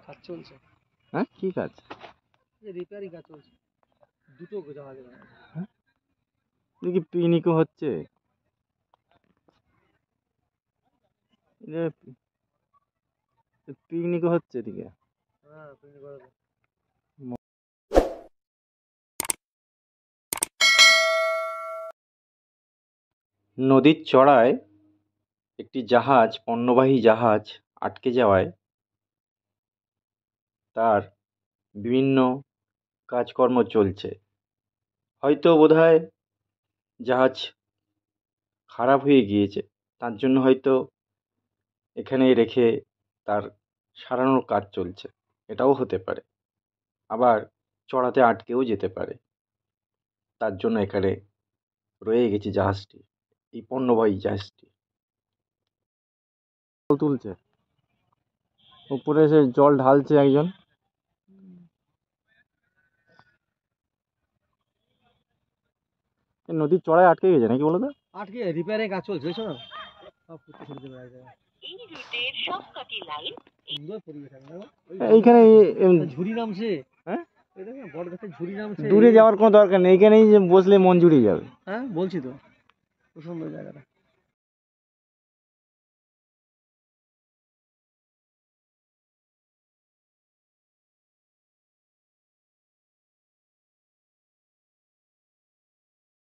কাজ চলছে। হ্যাঁ কি কাজ? রিপেয়ারিং কাজ চলছে, দুটো জাহাজ। দেখি পিকনিকও হচ্ছে, পিকনিকও হচ্ছে এদিকে। হ্যাঁ পিকনিক করে। নদীর চড়ায় একটি জাহাজ, পণ্যবাহী জাহাজ আটকে যাওয়ায় তার বিভিন্ন কাজকর্ম চলছে। হয়তো বোধহয় জাহাজ খারাপ হয়ে গিয়েছে, তার জন্য হয়তো এখানে রেখে তার সারানোর কাজ চলছে, এটাও হতে পারে। আবার চড়াতে আটকেও যেতে পারে, তার জন্য এখানে রয়ে গেছে জাহাজটি, এই পণ্যবাহী জাহাজটি। জল তুলছে, উপরে এসে জল ঢালছে একজন। নদীর চড়ায় আটকে গেছে নাকি বলো তো? আটকে রিপেয়ারিং কাজ চলছে, বুঝছো না? সব করতে ছেড়ে দেবে এক জায়গায়। সুন্দর পরিবেশ একদম। এইখানে ঝুড়ি নামছে। হ্যাঁ, এটা না বড় গাছের ঝুড়ি নামছে। দূরে যাওয়ার কোনো দরকার নেই, এইখানেই বসলে মন জুড়িয়ে যাবে। হ্যাঁ বলছি তো, খুব সুন্দর জায়গাটা।